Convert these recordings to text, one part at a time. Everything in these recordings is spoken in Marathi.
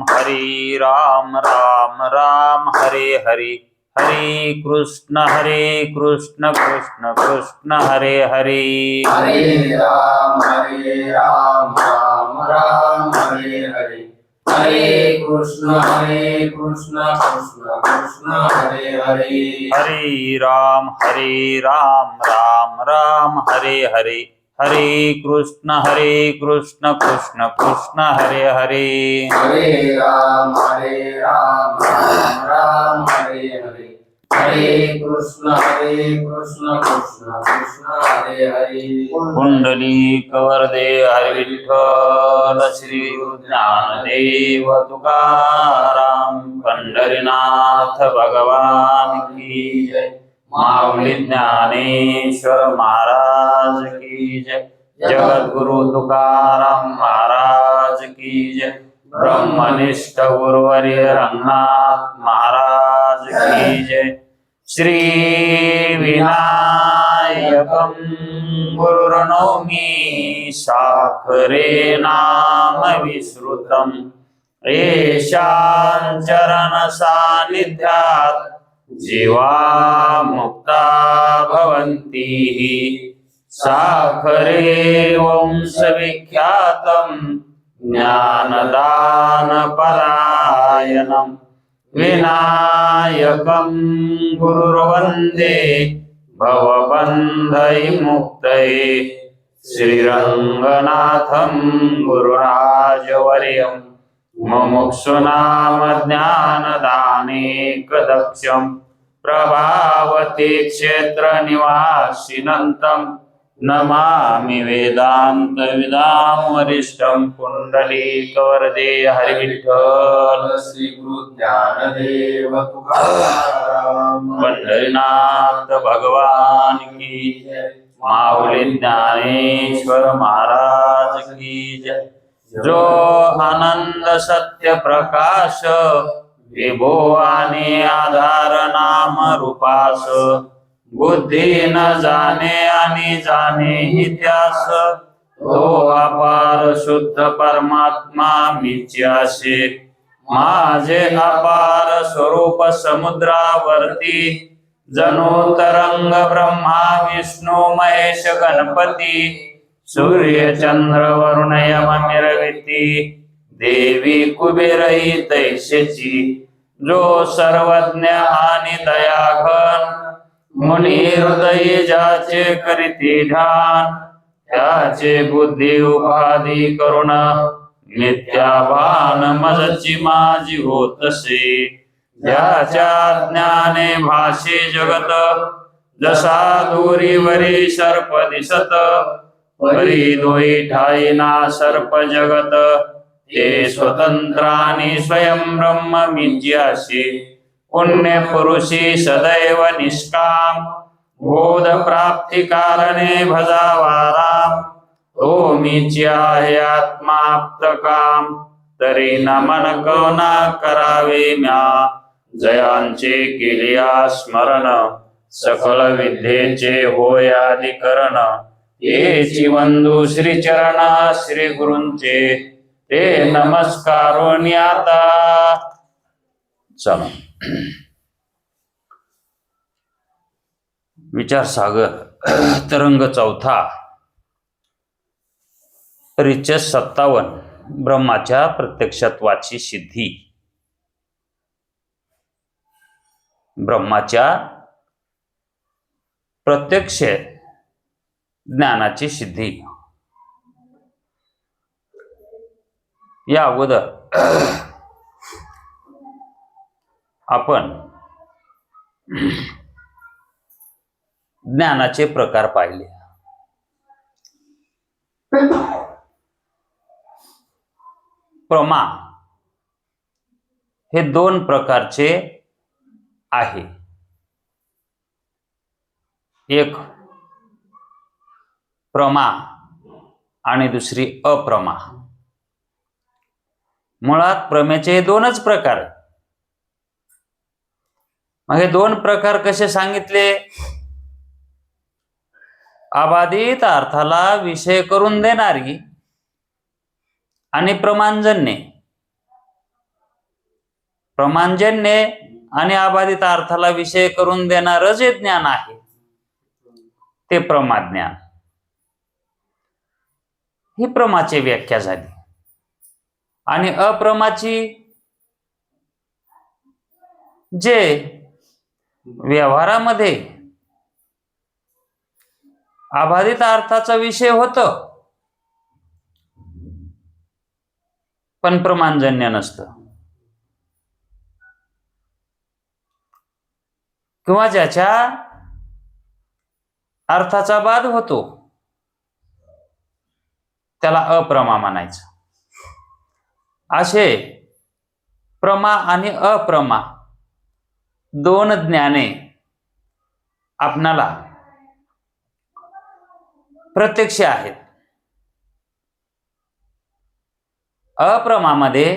हरे राम राम राम हरे हरे, हरे कृष्ण कृष्ण कृष्ण हरे हरे। हरे राम राम राम हरे हरे, हरे कृष्ण कृष्ण कृष्ण हरे हरे। हरे राम राम राम हरे हरे, हरे कृष्ण कृष्ण कृष्ण हरे हरे। हरे राम राम राम हरे हरे, हरे कृष्ण कृष्ण कृष्ण हरे हरे। पुंडलिक वरदे हरि विठ्ठल, श्री ज्ञानदेव तुकाराम, पंढरीनाथ भगवान की जय। माऊली ज्ञानेश्वर महाराज की जय। जगद्गुरु तुकाराम महाराज की जय। ब्रह्मनिष्ठ गुरुवर्य रंगनाथ महाराज की जय। श्री विनायकं गुरुर्नौमि साखरे नाम विश्रुतम्, येषां चरण सान्निध्यात् जीवा मुक्ता भवन्ति। साखरे वंश विख्यातं ज्ञानदान परायणम्, विनायकं गुरुर्वन्दे भवबन्धविमुक्तये। श्रीरङ्गनाथं गुरुराजवर्यं मुमुक्षूणां ज्ञानदानेकदक्षं, प्रभावती क्षेत्रनिवासिनं नमामि वेदान्तविदां वरिष्ठं। पुण्डलीकवरदे हरिविठ्ठल, श्री गुरु ज्ञानदेव तुकाराम, पंढरीनाथ भगवान की जय। माऊली ज्ञानेश्वर महाराज की जय। जो आनंद सत्य प्रकाश, विभो आणि आधार नाम रूपास, बुद्धी न जाणे आणि जाणे इतिहास, तो अपार शुद्ध परमात्मा मीच्याशे। माझे अपार स्वरूप समुद्रावरती, जणू तरंग ब्रह्मा विष्णू महेश गणपती, सूर्य चंद्र वरुण यम मिरविती, देवी कुबेरही तैसेची। जो सर्वज्ञ आणि दयाघन, मुनी हृदयी ज्याचे करीती ध्यान, त्याचे बुद्धी उपाधी करुण, मिथ्याभान मजची माझी होतसे। ज्याच्या ज्ञाने भाषे जगत, जसा दूरीवरी सर्प दिसत, परी दोई ठाई ना सर्प जगत, ते स्वतंत्र आणि स्वयं ब्रह्म मिज्याशी। पुण्य पुरुषी सदैव निष्काम, बोध प्राप्ती कारणे भजावा राम। तो मीची आहे आत्माप्त काम, तरी नमन कवना करावे म्या। जयांचे केलिया स्मरण, सकल विद्येचे होय अधिकरण। येची वंदू श्री चरण श्री गुरूंचे, ते नमस्कारोनी आता। चला, विचार सागर तरंग चौथा, परिच्छेद 57, ब्रह्माच्या प्रत्यक्षत्वाची सिद्धी। ब्रह्माच्या प्रत्यक्ष ज्ञानाची सिद्धी। या अगोदर आपण ज्ञानाचे प्रकार पाहिले। प्रमा हे दोन प्रकारचे आहे। एक प्रमा आणि दुसरी अप्रमा। मुळात प्रमेचे दोनच प्रकार आहेत। मग हे दोन प्रकार कसे सांगितले? अबाधित अर्थाला विषय करून देणारी आणि प्रमाणजन्य प्रमाणजन्य आणि अबाधित अर्थाला विषय करून देणारं जे ज्ञान आहे ते प्रमाज्ञान. ही प्रमाची व्याख्या झाली. आणि अप्रमाची जे व्यवहारामध्ये अबाधित अर्थाचा विषय होतं पण प्रमाणजन्य नसतं, किंवा ज्याच्या अर्थाचा बाध होतो त्याला अप्रमा म्हणायचं. असे प्रमा आणि अप्रमा दोन ज्ञाने आपणाला प्रत्यक्ष आहेत. अप्रमामध्ये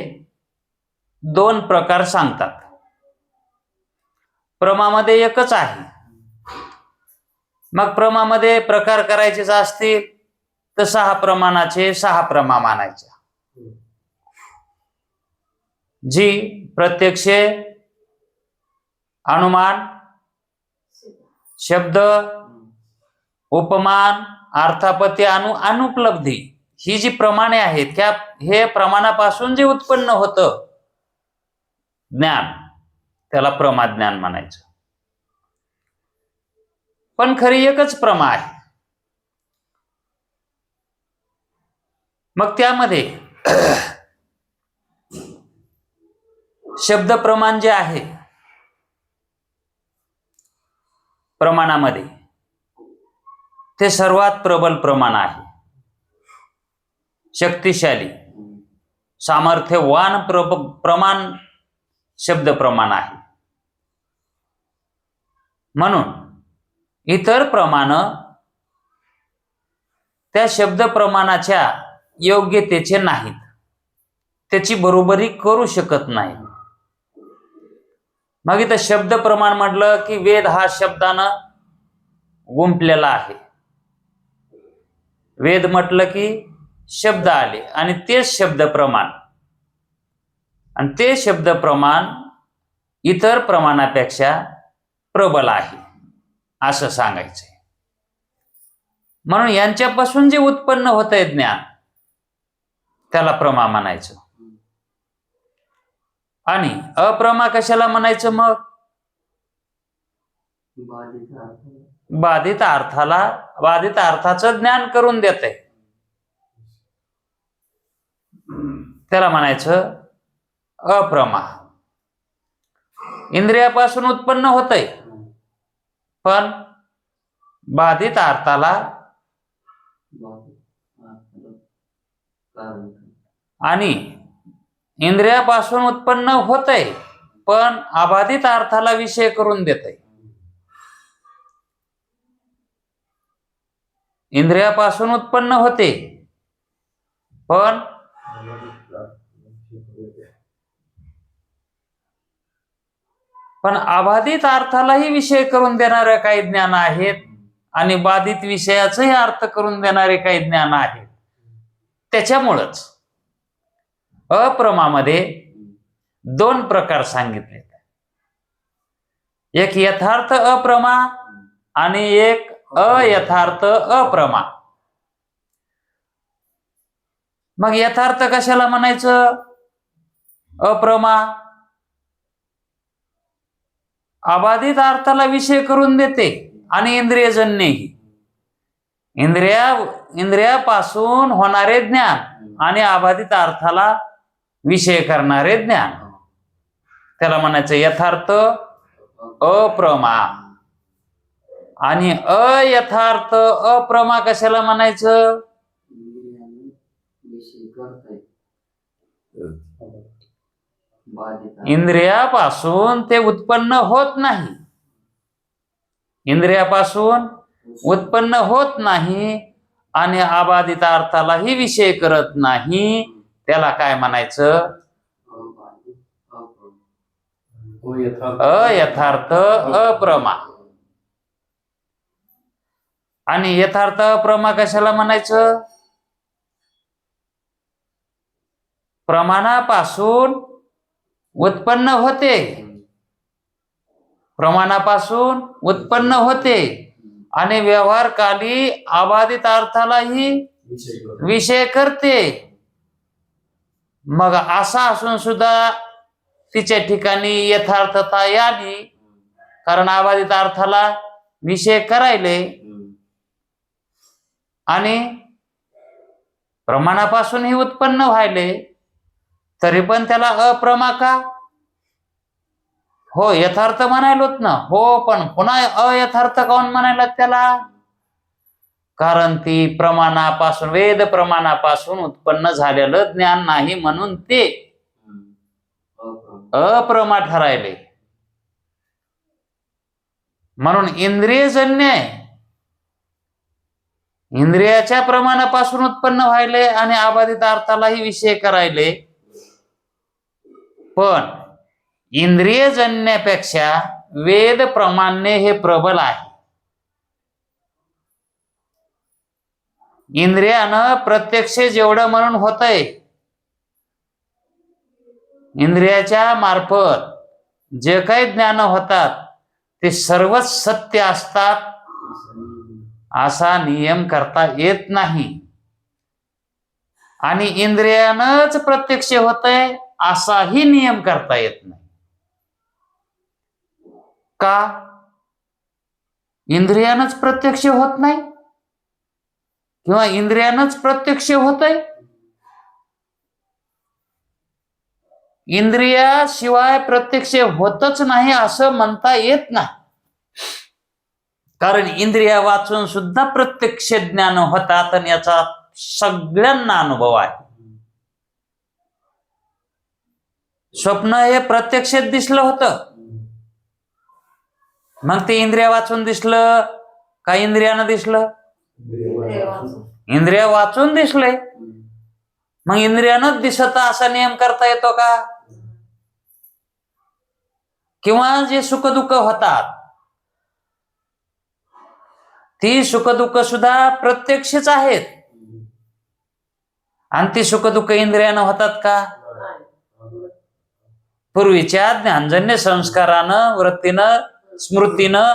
दोन प्रकार सांगतात. प्रमामध्ये एकच आहे. मग प्रमामध्ये प्रकार करायचेच असतील तर 6 प्रमाणाचे 6 प्रमा मानायच्या. जी प्रत्यक्षे, अनुमान, शब्द, उपमान, अर्थापत्ती, अनुपलब्धी ही जी प्रमाणे आहेत हे प्रमाणापासून जे उत्पन्न होतं ज्ञान त्याला प्रमाज्ञान म्हणायचं. पण खरी एकच प्रमा आहे. मग त्यामध्ये शब्द प्रमाण जे आहे प्रमाणामध्ये ते सर्वात प्रबल प्रमाण आहे. शक्तिशाली, सामर्थ्यवान प्रमाण शब्द प्रमाण आहे. म्हणून इतर प्रमाण त्या शब्द प्रमाणाच्या योग्यतेचे नाहीत, त्याची बरोबरी करू शकत नाही. मग इथं शब्द प्रमाण म्हटलं की वेद हा शब्दानं गुंफलेला आहे. वेद म्हटलं की शब्द आले आणि तेच शब्द प्रमाण, आणि ते शब्द प्रमाण इतर प्रमाणापेक्षा प्रबल आहे असं सांगायचंय. म्हणून यांच्यापासून जे उत्पन्न होतंय ज्ञान त्याला प्रमा म्हणायचं. आणि अप्रमा कशाला म्हणायचं? मग बाधित अर्थाचं ज्ञान करून देतंय त्याला म्हणायचं अप्रमा. इंद्रियापासून उत्पन्न होतंय पण बाधित अर्थाला आणि इंद्रियापासून उत्पन्न होतंय पण अबाधित अर्थाला विषय करून देतंय. इंद्रियापासून उत्पन्न होते पण अबाधित अर्थालाही विषय करून देणारे काही ज्ञान आहेत आणि बाधित विषयाचाही अर्थ करून देणारे काही ज्ञान आहेत. त्याच्यामुळंच अप्रमामध्ये 2 प्रकार सांगितले. एक यथार्थ अप्रमा आणि एक अयथार्थ अप्रमा. मग यथार्थ कशाला म्हणायचं? अप्रमा अबाधित अर्थाला विषय करून देते आणि इंद्रियजन्यही. इंद्रियापासून होणारे ज्ञान आणि अबाधित अर्थाला विषय करणारे ज्ञान त्याला म्हणायचं यथार्थ अप्रमा. आणि अयथार्थ अप्रमा कशाला म्हणायचं? इंद्रियापासून ते उत्पन्न होत नाही. इंद्रियापासून उत्पन्न होत नाही आणि अबाधित अर्थालाही विषय करत नाही त्याला काय म्हणायचं? अयथार्थ अप्रमा. आणि यथार्थ अप्रमा कशाला म्हणायचं? प्रमाणापासून उत्पन्न होते, प्रमाणापासून उत्पन्न होते आणि व्यवहारकाली अबाधित अर्थालाही विषय करते. मग असा असून सुद्धा तिच्या ठिकाणी यथार्थता आली, कारण अबाधित अर्थाला विषय करायले आणि प्रमाणापासूनही उत्पन्न व्हायले, तरी पण त्याला अप्रमा का? हो यथार्थ म्हणायलोत ना, हो पण पुन्हा अयथार्थ काऊन म्हणायला त्याला? कारण ती प्रमाणापासून, वेद प्रमाणापासून उत्पन्न झालेलं ज्ञान नाही म्हणून ते अप्रमा ठरायले. म्हणून इंद्रियजन्य इंद्रियाच्या प्रमाणापासून उत्पन्न व्हायले आणि अबाधित अर्थालाही विषय करायले. पण इंद्रियजन्यापेक्षा वेद प्रमाण्य हे प्रबल आहे. इंद्रियानं प्रत्यक्ष जेवढं म्हणून होतंय, इंद्रियाच्या मार्फत जे काही ज्ञान होतात ते सर्वच सत्य असतात असा नियम करता येत नाही. आणि इंद्रियानंच प्रत्यक्ष होतंय असाही नियम करता येत नाही. का? इंद्रियानंच प्रत्यक्ष होत नाही किंवा इंद्रियानंच प्रत्यक्ष होतंय? इंद्रियाशिवाय प्रत्यक्ष होतच नाही असं म्हणता येत नाही. कारण इंद्रिया वाचून सुद्धा प्रत्यक्ष ज्ञान होतात आणि याचा सगळ्यांना अनुभव आहे. स्वप्न हे प्रत्यक्षात दिसलं होतं, मग ते इंद्रिया वाचून दिसलं का इंद्रियानं दिसलं? इंद्रिया वाचून दिसले. मग इंद्रियानंच दिसत असा नियम करता येतो का? किंवा जे सुखदुःख होतात ती सुखदुःख सुद्धा प्रत्यक्षच आहेत आणि ती सुखदुःख इंद्रियानं होतात का? पूर्वीच्या ज्ञानजन्य संस्कारानं, वृत्तीनं, स्मृतीनं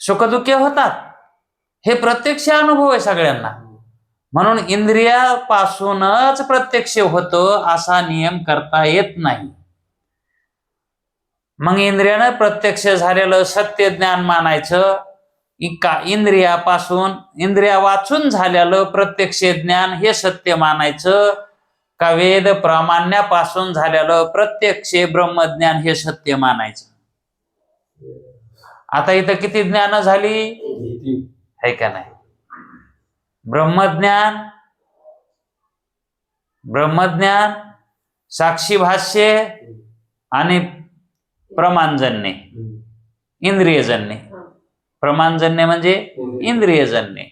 सुखदुःखे होतात. हे प्रत्यक्ष अनुभव आहे सगळ्यांना. म्हणून इंद्रियापासूनच प्रत्यक्ष होतो असा नियम करता येत नाही. मग इंद्रियानं प्रत्यक्ष झालेलं सत्य ज्ञान मानायचं का इंद्रियापासून, इंद्रिया वाचून झालेलं प्रत्यक्ष ज्ञान हे सत्य मानायचं का वेद प्रामाण्यापासून झालेलं प्रत्यक्ष ब्रह्मज्ञान हे सत्य मानायचं? आता इथं किती ज्ञान झाली है का नाही? ब्रह्मज्ञान, साक्षी भाष्य आणि प्रमाणजन्य, इंद्रियजन्य. प्रमाणजन्य म्हणजे इंद्रियजन्य.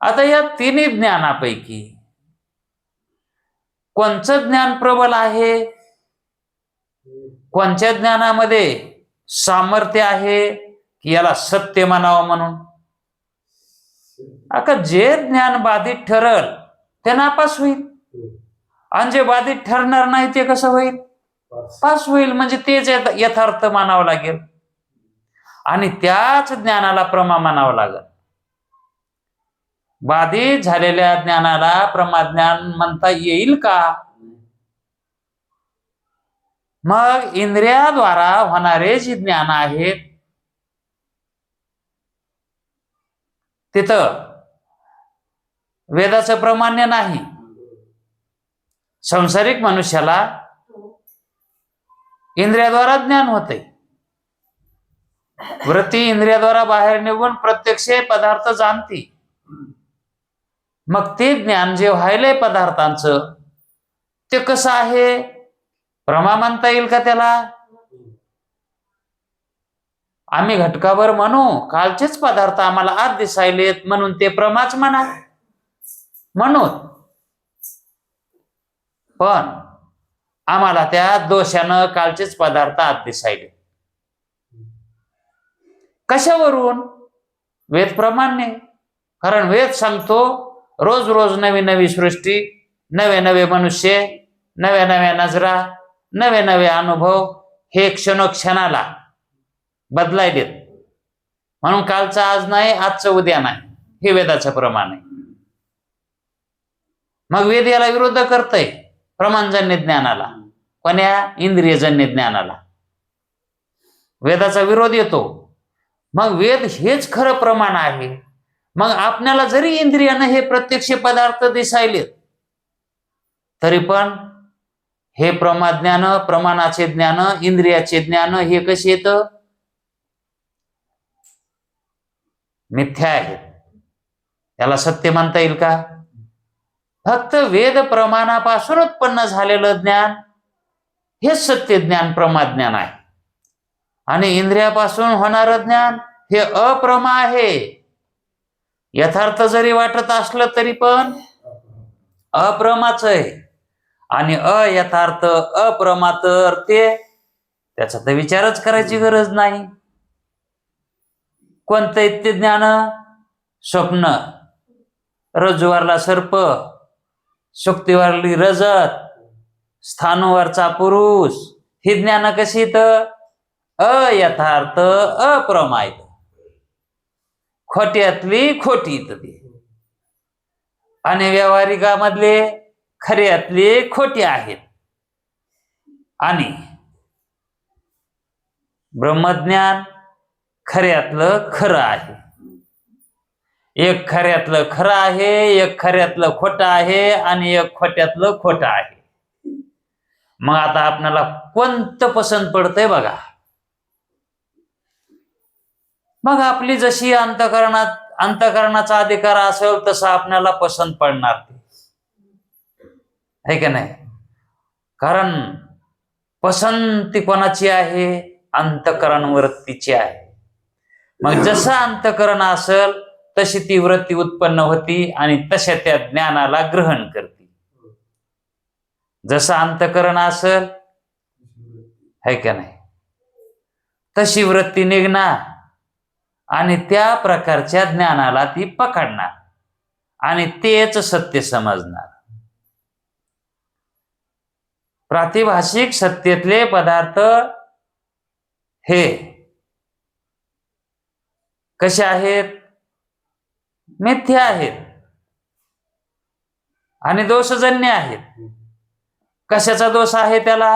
आता या तिन्ही ज्ञानापैकी कोणचं ज्ञान प्रबल आहे? कोणत्या ज्ञानामध्ये सामर्थ्य आहे की याला सत्य म्हणावं म्हणून? आता जे ज्ञान बाधित ठरल ते नापास होईल आणि जे बाधित ठरणार नाही ते कसं होईल? पास होईल. म्हणजे तेच यथार्थ मानावं लागेल आणि त्याच ज्ञानाला प्रमा मानावं लागेल. बाधित झालेल्या ज्ञानाला प्रमाज्ञान म्हणता येईल का? मग इंद्रियाद्वारा होणारे जे ज्ञान आहेत तिथं वेदाचं प्रमाण्य नाही. संसारिक मनुष्याला इंद्रियाद्वारा ज्ञान होते. वृत्ती इंद्रियाद्वारा बाहेर निघून प्रत्यक्ष पदार्थ जाणती. मग ते ज्ञान जे व्हायलंय पदार्थांचं ते कसं आहे? प्रमा म्हणता येईल का त्याला? आम्ही घटकाभर म्हणू कालचेच पदार्थ आम्हाला आज दिसायलेत म्हणून ते प्रमाच म्हणा म्हणून, पण आम्हाला त्या दोषानं कालचेच पदार्थ आज दिसायले. कशावरून? वेद प्रमाणे. कारण वेद सांगतो रोज रोज नवी नवी सृष्टी, नवे नवे मनुष्य, नव्या नव्या नजरा, नवे नवे अनुभव हे क्षणोक्षणाला बदलायलेत. म्हणून कालचं आज नाही, आजचं उद्या नाही, हे वेदाचं प्रमाण आहे. मग वेद याला विरोध करतय प्रमाणजन्य ज्ञानाला, कोण्या इंद्रियजन्य ज्ञानाला वेदाचा विरोध येतो. मग वेद हेच खरं प्रमाण आहे. मग आपल्याला जरी इंद्रियानं हे प्रत्यक्ष पदार्थ दिसायले तरी पण हे प्रमाज्ञान, प्रमाणाचे ज्ञान, इंद्रियाचे ज्ञान हे कसे येतं? मिथ्या आहेत. याला सत्य म्हणता येईल का? फक्त वेद प्रमाणापासून उत्पन्न झालेलं ज्ञान हेच सत्य ज्ञान, प्रमाज्ञान आहे. आणि इंद्रियापासून होणारं ज्ञान हे अप्रमा आहे. यथार्थ जरी वाटत असलं तरी पण अप्रमाच आहे. आणि अयथार्थ, अप्रमा तर त्याचा तर विचारच करायची गरज नाही. कोणतं इत्य ज्ञान? स्वप्न, रज्जुवरला सर्प, शुक्तीवरली रजत, स्थानूवरचा पुरुष, ही ज्ञान कशी येतं? अयथार्थ, अप्रमा येतं. खोट्यातली खोटी येतं ती. आणि व्यावहारिकामधले खऱ्यातले खोटे आहेत. आणि ब्रह्मज्ञान खऱ्यातलं खरं आहे. एक खऱ्यातलं खरं आहे, एक खऱ्यातलं खोटं आहे, आणि एक खोट्यातलं खोटं आहे. मग आता आपल्याला कोणतं पसंत पडतंय बघा. मग आपली जशी अंतःकरणाचा अधिकार असेल तसं आपल्याला पसंत पडणार ते, है का नाही? कारण पसंती कोणाची आहे? अंतःकरण वृत्तीची आहे. मग जसं अंतःकरण असेल तशी ती वृत्ती उत्पन्न होती आणि तशा त्या ज्ञानाला ग्रहण करते. जसं अंतःकरण असेल, है का नाही, तशी वृत्ती निघणार आणि त्या प्रकारच्या ज्ञानाला ती पकडणार आणि तेच सत्य समजणार. प्रातिभाषिक सत्तेतले पदार्थ हे कसे आहेत? मिथ्या आहेत आणि दोषजन्य आहेत. कशाचा दोष आहे त्याला?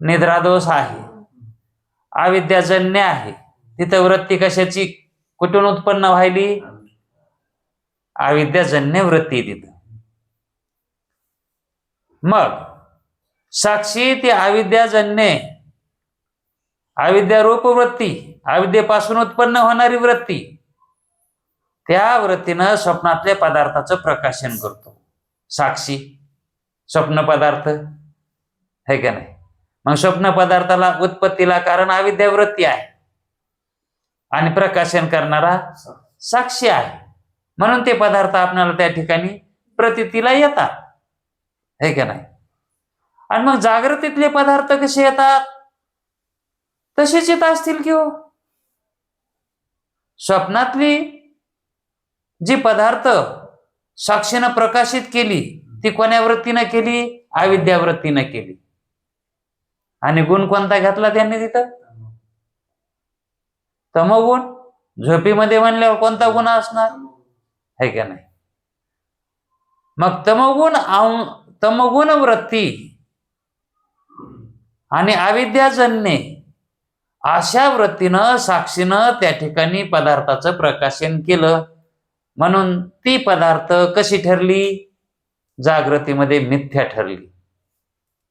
निद्रा दोष आहे, अविद्याजन्य आहे. तिथं वृत्ती कशाची, कुठून उत्पन्न व्हायली? अविद्याजन्य वृत्ती तिथं. मग साक्षी ती अविद्याजन्य, अविद्यारूप वृत्ती, अविद्येपासून उत्पन्न होणारी वृत्ती, त्या वृत्तीनं स्वप्नातल्या पदार्थाचं प्रकाशन करतो. साक्षी स्वप्न पदार्थ, है का नाही? मग स्वप्न पदार्थाला उत्पत्तीला कारण अविद्या वृत्ती आहे आणि प्रकाशन करणारा साक्षी आहे. म्हणून ते पदार्थ आपल्याला त्या ठिकाणी प्रतीतीला येतात, है का नाही? आणि मग जागृतीतले पदार्थ कसे येतात? तसेच येत असतील की हो. स्वप्नातली जी पदार्थ साक्षीनं प्रकाशित केली ती कोण्या वृत्तीनं केली? अविद्या वृत्तीनं केली. आणि गुण कोणता घातला त्यांनी तिथं? तमोगुण. झोपीमध्ये म्हणल्यावर कोणता गुण असणार, है का नाही? मग तमोगुण वृत्ती आणि अविद्याजन्य अशा वृत्तीनं साक्षीनं त्या ठिकाणी पदार्थाचं प्रकाशन केलं. म्हणून ती पदार्थ कशी ठरली? जागृतीमध्ये मिथ्या ठरली.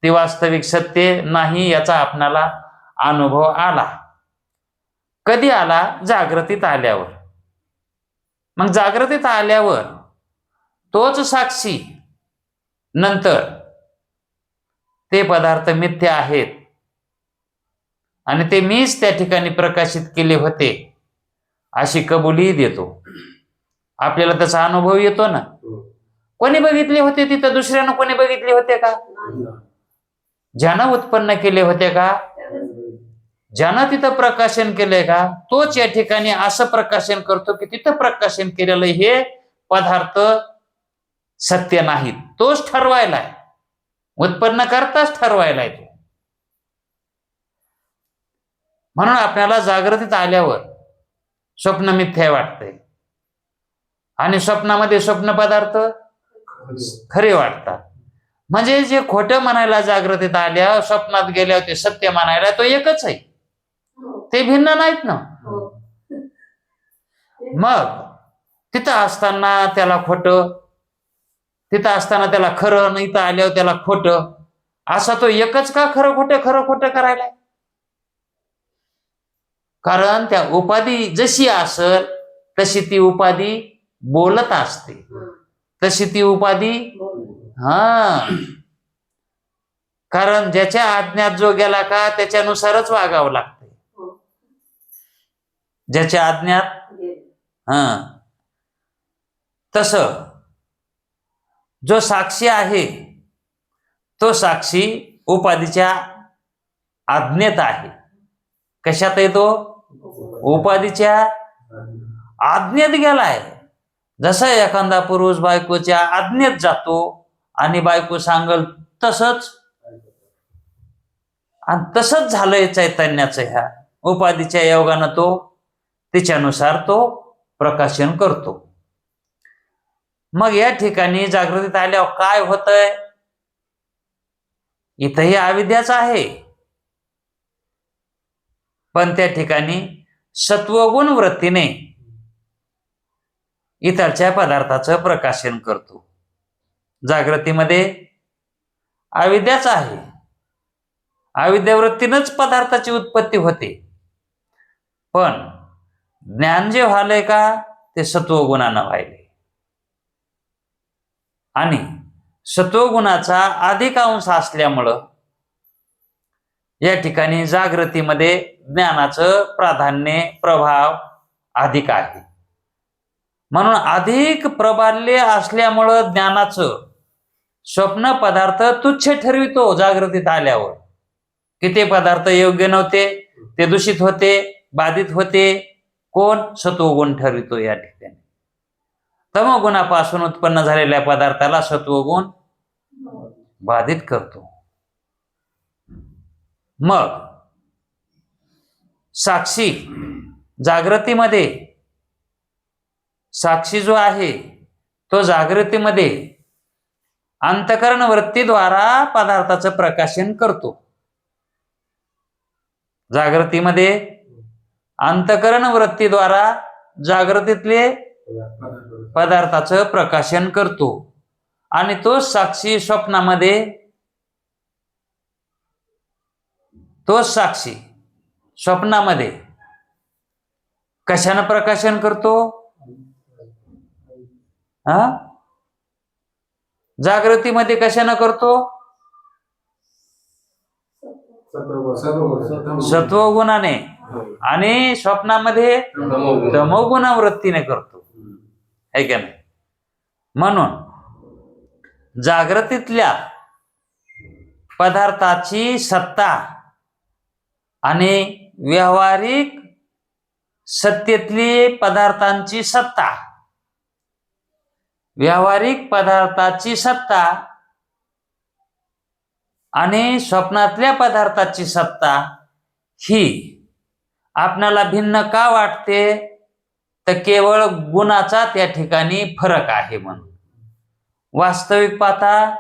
ती वास्तविक सत्य नाही याचा आपणाला अनुभव आला. कधी आला? जागृतीत आल्यावर. मग जागृतीत आल्यावर तोच साक्षी नंतर ते पदार्थ मिथ्या आहेत आणि ते मीच त्या ठिकाणी प्रकाशित केले होते अशी कबुली देतो. आपल्याला त्याचा अनुभव येतो ना. कोणी बघितले होते तिथं? दुसऱ्यानं कोणी बघितले होते का? ज्यानं उत्पन्न केले होते का? ज्यानं तिथं प्रकाशन केलंय का? तोच या ठिकाणी असं प्रकाशन करतो की तिथं प्रकाशन केलेलं हे पदार्थ सत्य नाहीत. तोच ठरवायलाय. उत्पन्न करताच ठरवायला येतो. म्हणून आपल्याला जागृतीत आल्यावर स्वप्न मिथ्या वाटतंय आणि स्वप्नामध्ये स्वप्न पदार्थ खरे वाटतात. म्हणजे जे खोटं म्हणायला जागृतीत आल्या, स्वप्नात गेल्यावर ते सत्य म्हणायला, तो एकच आहे, ते भिन्न नाहीत ना. मग तिथं असताना त्याला खोटं, तिथं असताना त्याला खरं, नाही तर आल्यावर त्याला खोटं, असा तो एकच का खरं खोटं करायला? कारण त्या उपाधी जशी असल तशी ती उपाधी बोलत असते, तशी ती उपाधी कारण ज्याच्या आज्ञात जो गेला का त्याच्यानुसारच वागावं लागतंय, ज्याच्या आज्ञात. तस जो साक्षी आहे तो साक्षी उपाधीच्या आज्ञेत आहे. कशात येतो? उपाधीच्या आज्ञेत गेलाय. जसा एखादा पुरुष बायकोच्या आज्ञेत जातो आणि बायको सांगल तसंच, आणि तसंच झालंय चैतन्याचं. ह्या उपाधीच्या योगानं तो तिच्यानुसार तो प्रकाशन करतो. मग या ठिकाणी जागृतीत आल्यावर काय होतंय? इथंही अविद्याच आहे, पण त्या ठिकाणी सत्वगुण वृत्तीने इतरच्या पदार्थाचं प्रकाशन करतो. जागृतीमध्ये अविद्याच आहे, अविद्यावृत्तीनंच पदार्थाची उत्पत्ती होते. पण ज्ञान जे व्हायलंय का ते सत्वगुणानं व्हायले, आणि सत्वगुणाचा अधिक अंश असल्यामुळं या ठिकाणी जागृतीमध्ये ज्ञानाचं प्राधान्य, प्रभाव अधिक आहे. म्हणून अधिक प्रबल्य असल्यामुळं ज्ञानाचं स्वप्न पदार्थ तुच्छ ठरवितो. जागृतीत आल्यावर की ते पदार्थ योग्य नव्हते, ते दूषित होते, बाधित होते. कोण? सत्वगुण ठरवितो. या ठिकाणी तमोगुणापासून उत्पन्न झालेल्या पदार्थाला सत्वगुण बाधित करतो. मग साक्षी जागृतीमध्ये, साक्षी जो आहे तो जागृतीमध्ये अंतःकरण वृत्तीद्वारा पदार्थाचं प्रकाशन करतो. जागृतीमध्ये अंतःकरण वृत्तीद्वारा जागृतीतले पदार्थाचं प्रकाशन करतो. आणि तो साक्षी स्वप्नामध्ये, तो साक्षी स्वप्नामध्ये कशानं प्रकाशन करतो? जागृतीमध्ये कशानं करतो? सत्वगुणाने. आणि स्वप्नामध्ये तमोगुण वृत्तीने करतो, है का नाही? म्हणून जागृतीतल्या पदार्थाची सत्ता आणि व्यावहारिक सत्तेतली पदार्थांची सत्ता, व्यावहारिक पदार्थाची सत्ता आणि स्वप्नातल्या पदार्थाची सत्ता ही आपल्याला भिन्न का वाटते? तर केवळ गुणाचा त्या ठिकाणी फरक आहे म्हणून. वास्तविक पाहता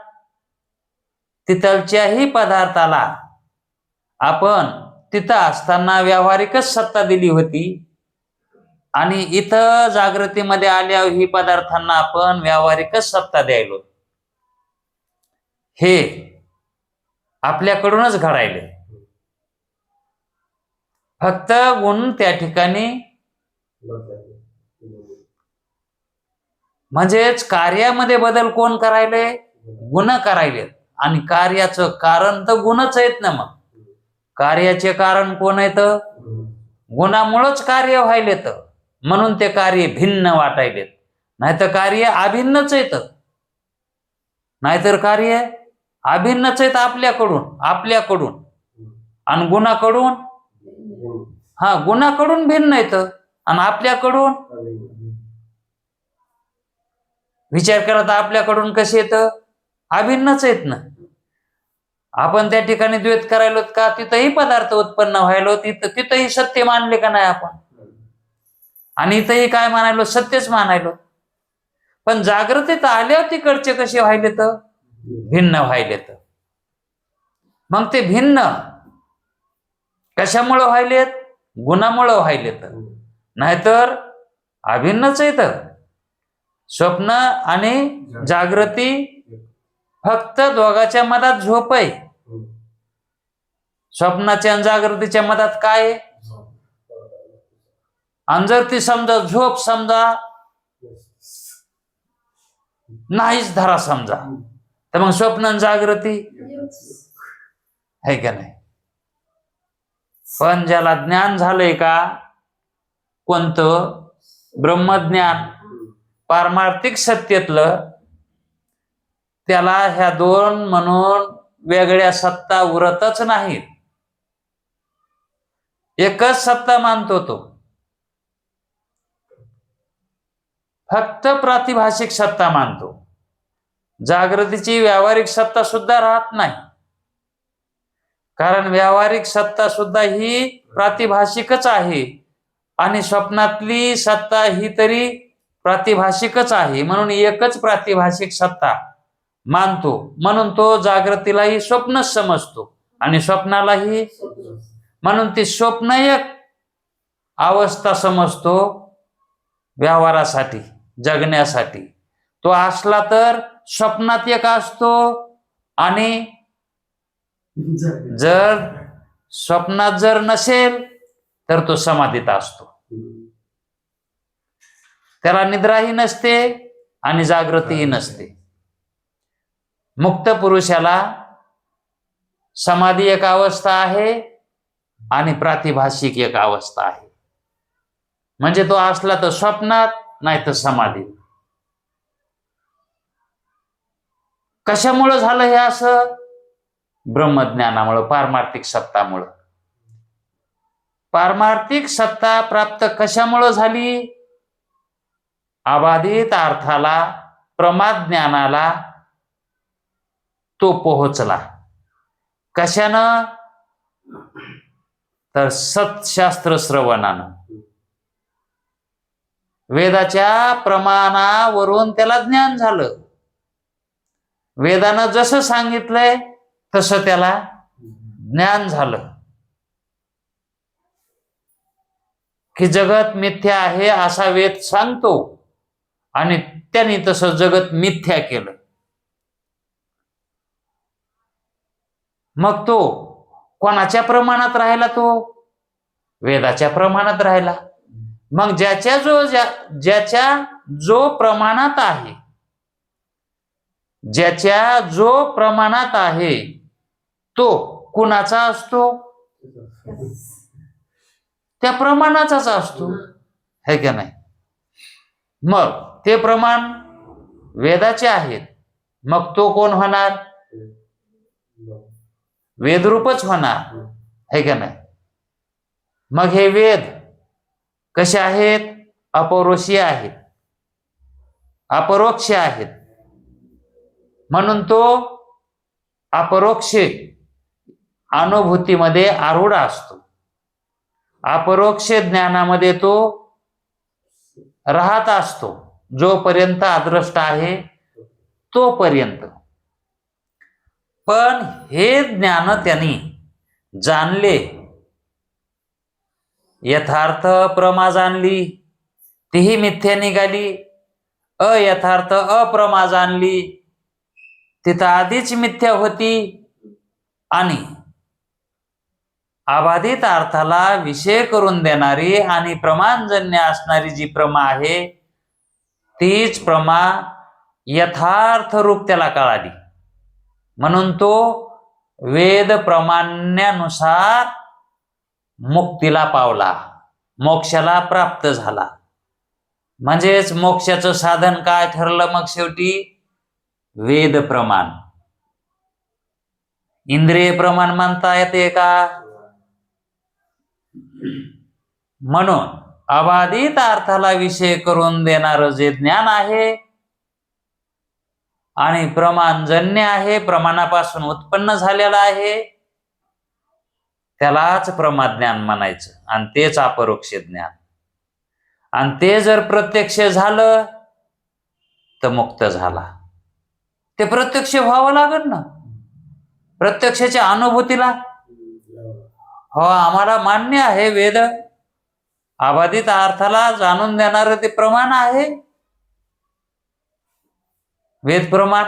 तिथलच्याही पदार्थाला आपण तिथं असताना व्यावहारिकच सत्ता दिली होती, आणि इथं जागृतीमध्ये आल्यावर ही पदार्थांना आपण व्यावहारिकच सत्ता द्यायलो. हे आपल्याकडूनच घडायले. फक्त गुण त्या ठिकाणी, म्हणजेच कार्यामध्ये बदल कोण करायले? गुण करायले. आणि कार्याचं कारण तर गुणच आहेत ना. मग कार्याचे कारण कोण आहेत? गुणामुळंच कार्य व्हायलेत, म्हणून ते कार्य भिन्न वाटायलेत. नाहीतर कार्य अभिन्नच येत, नाहीतर कार्य अभिन्नच आहेत आपल्याकडून आणि गुणाकडून. गुणाकडून भिन्न येत आणि आपल्याकडून. विचार केला तर आपल्याकडून कसे येत? अभिन्नच आहेत ना. आपण त्या ठिकाणी द्वैत करायलो का? तिथंही पदार्थ उत्पन्न व्हायलो, तिथंही सत्य मानले का नाही आपण? आणि इथंही काय मानायलो? सत्यच मानायलो. पण जागृतीत आल्यावर तिकडचे कसे व्हायले? तर भिन्न व्हायले. तर मग ते भिन्न कशामुळे व्हायलेत? गुणामुळे व्हायलेत. नाहीतर अभिन्नच आहे. तर स्वप्न आणि जागृती फक्त दोघाच्या मधात झोप आहे. स्वप्नाच्या आणि जागृतीच्या मधात काय आहे? आणि जर ती समजा झोप समजा नाहीच धरा समजा, तर मग स्वप्न आणि जागृती आहे का नाही? पण ज्याला ज्ञान झालंय का, कोणतं? ब्रह्मज्ञान, पारमार्थिक सत्तेतलं, त्याला ह्या दोन म्हणून वेगळ्या सत्ता उरतच नाहीत. एकच सत्ता मानतो तो. फक्त प्रातिभाषिक सत्ता मानतो. जागृतीची व्यावहारिक सत्ता सुद्धा राहत नाही. कारण व्यावहारिक सत्ता सुद्धा ही प्रातिभाषिकच आहे आणि स्वप्नातली सत्ता ही तरी प्रातिभाषिकच आहे. म्हणून एकच प्रातिभाषिक सत्ता मानतो. म्हणून तो जागृतीलाही स्वप्नच समजतो आणि स्वप्नालाही. म्हणून ती स्वप्न एक अवस्था समजतो व्यवहारासाठी, जगण्यासाठी. तो असला तर स्वप्नात एक असतो आणि जर स्वप्नात जर नसेल तर तो समाधीत असतो. त्याला निद्राही नसते आणि जागृतीही नसते. मुक्त पुरुषाला समाधी एक अवस्था आहे आणि प्रातिभाषिक एक अवस्था आहे. म्हणजे तो असला तर स्वप्नात, नाही तर समाधीत. कशामुळं झालं हे असं? ब्रह्मज्ञानामुळं, पारमार्थिक सत्तामुळं. पारमार्थिक सत्ता प्राप्त कशामुळं झाली? अबाधित अर्थाला, प्रमाद ज्ञानाला तो पोहोचला. कशानं? तर सत्शास्त्र श्रवणानं. वेदाच्या प्रमाणावरून त्याला ज्ञान झालं. वेदानं जसं सांगितलंय तसं त्याला ज्ञान झालं की जगत मिथ्या आहे असा वेद सांगतो आणि त्यांनी तसं जगत मिथ्या केलं. मग तो कोणाच्या प्रमाणात राहिला? तो वेदाच्या प्रमाणात राहिला. मग ज्याच्या जो प्रमाणात आहे, ज्याच्या जो प्रमाणात आहे तो कुणाचा असतो? त्या प्रमाणाचाच असतो, है का नाही? मग ते प्रमाण वेदाचे आहेत. मग तो कोण होणार? वेदरूपच होणार, है का नाही? मग हे वेद कसे आहेत? अपौरुषीय आहेत, अपरोक्ष आहेत. म्हणून तो अपरोक्ष अनुभूतीमध्ये आरूढ असतो. अपरोक्ष ज्ञानामध्ये तो राहत असतो जोपर्यंत अदृष्ट आहे तोपर्यंत. पण हे ज्ञान त्यांनी जाणले, यथार्थ प्रमा जाणली, तीही मिथ्या निघाली. अयथार्थ अप्रमा जाणली, तिथं आधीच मिथ्या होती. आणि अबाधित अर्थाला विषय करून देणारी आणि प्रमाणजन्य असणारी जी प्रमा आहे तीच प्रमा यथार्थ रूप त्याला कळाली. म्हणून तो वेद प्रमाण्यानुसार मुक्तीला पावला, मोक्षाला प्राप्त झाला. म्हणजेच मोक्षाचं साधन काय ठरलं? मग शेवटी वेद प्रमाण. इंद्रिय प्रमाण मानता येते का? म्हणून अबाधित अर्थाला विषय करून देणारं जे ज्ञान आहे आणि प्रमाणजन्य आहे, प्रमाणापासून उत्पन्न झालेलं आहे, त्यालाच प्रमाज्ञान म्हणायचं. आणि तेच अपरोक्ष ज्ञान. आणि ते जर प्रत्यक्ष झालं तर मुक्त झाला. ते प्रत्यक्ष व्हावं लागेल ना, प्रत्यक्षाच्या अनुभूतीला. हो, आम्हाला मान्य आहे, वेद अबाधित अर्थाला जाणून देणार ते प्रमाण आहे, वेद प्रमाण.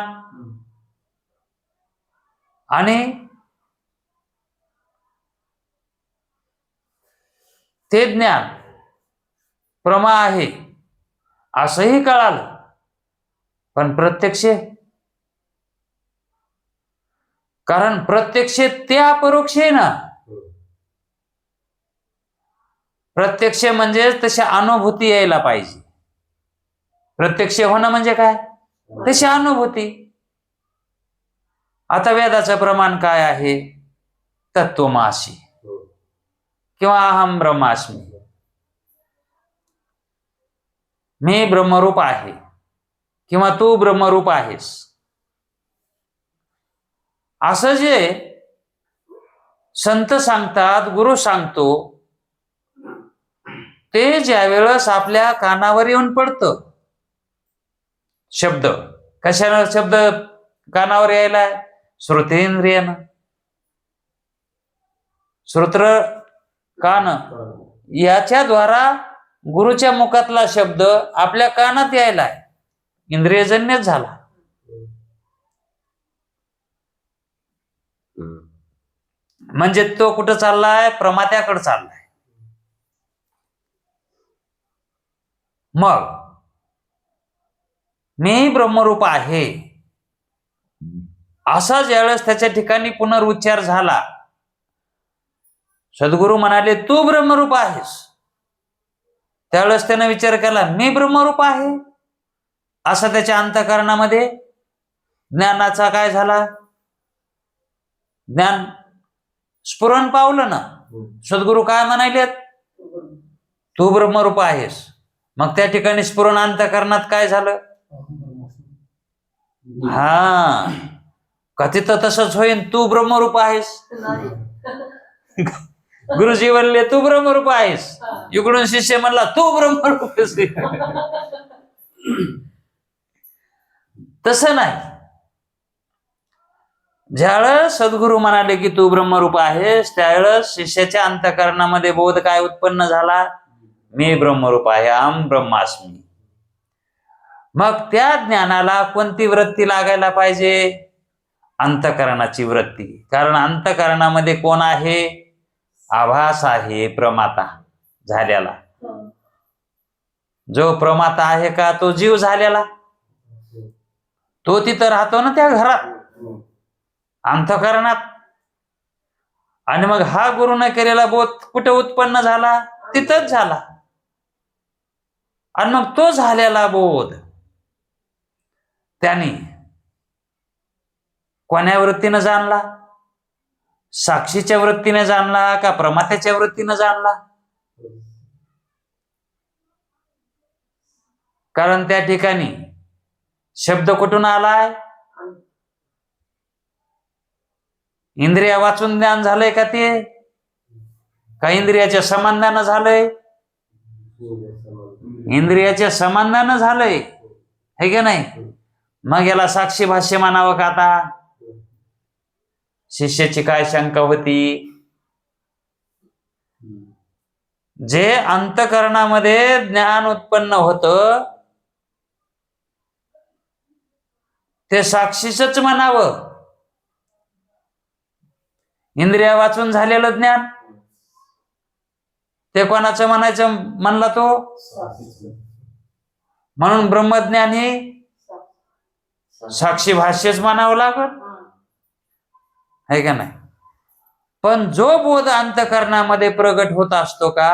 आणि ते ज्ञान प्रमा आहे असंही कळालं, पण प्रत्यक्ष, कारण प्रत्यक्ष ते अपरोक्ष आहे ना. प्रत्यक्ष म्हणजे तशी अनुभूती यायला पाहिजे. प्रत्यक्ष होणं म्हणजे काय? तशी अनुभूती. आता वेदाचं प्रमाण काय आहे? तत्त्वमसि किंवा अहम ब्रह्मास्मी, मी ब्रह्मरूप आहे किंवा तू ब्रह्मरूप आहेस, असं जे संत सांगतात, गुरु सांगतो, ते ज्या वेळेस आपल्या कानावर येऊन पडतं शब्द. कशाला शब्द कानावर यायला? श्रुतेंद्रियन. श्रोत्र कान, याच्या द्वारा गुरुच्या मुखातला शब्द आपल्या कानात यायला इंद्रियजन्यच झाला. म्हणजे तो कुठं चाललाय? प्रमात्याकडे चाललाय. मग मी ब्रह्मरूप आहे असा ज्यावेळेस त्याच्या ठिकाणी पुनरुच्चार झाला, सद्गुरु म्हणाले तू ब्रह्मरूप आहेस, त्यावेळेस त्याने विचार केला मी ब्रह्मरूप आहे, असा त्याच्या अंतःकरणामध्ये ज्ञानाचा काय झाला? ज्ञान स्फुरण पावलं ना. सद्गुरु काय म्हणाले? तू ब्रह्मरूप आहेस. मग त्या ठिकाणी स्फुरण अंतःकरणात काय झालं? हा, कथित तसंच होईन, तू ब्रह्मरूप आहेस. गुरुजी म्हणले तू ब्रह्मरूप आहेस, इकडून शिष्य म्हणला तू ब्रह्मरूप आहेस. तसं नाही. ज्यावेळेस सद्गुरु म्हणाले की तू ब्रह्मरूप आहेस, त्यावेळेस शिष्याच्या अंतःकरणामध्ये बोध काय उत्पन्न झाला? मी ब्रह्मरूप आहे, अहम ब्रह्मास्मी. मग त्या ज्ञानाला कोणती वृत्ती लागायला पाहिजे? अंतःकरणाची वृत्ती. कारण अंतःकरणामध्ये कोण आहे? आभास आहे, प्रमाता झालेला. जो प्रमाता आहे का, तो जीव झालेला, तो तिथं राहतो ना त्या घरात, अंतःकरणात. आणि मग हा गुरुने केलेला बोध कुठे उत्पन्न झाला? तिथंच झाला. आणि मग तो झालेला बोध त्याने कोण्या वृत्तीनं जाणला? साक्षीच्या वृत्तीने जाणला का प्रमात्याच्या वृत्तीने जाणला? कारण त्या ठिकाणी शब्द कुठून आलाय? इंद्रिया वाचून ज्ञान झालंय का ते? का इंद्रियाच्या संबंधानं झालंय? इंद्रियाच्या संबंधानं झालंय, हे का नाही? मग याला साक्षी भाष्य म्हणावं का? आता शिष्याची काय शंका होती? जे अंतःकरणामध्ये ज्ञान उत्पन्न होतं ते साक्षीच म्हणावं. इंद्रिया वाचून झालेलं ज्ञान ते कोणाचं म्हणायचं म्हणला तो? म्हणून ब्रह्मज्ञान हे साक्षी भाष्यच म्हणावं लागल, है का नाही? पण जो बोध अंतःकरणामध्ये प्रगट होत असतो का,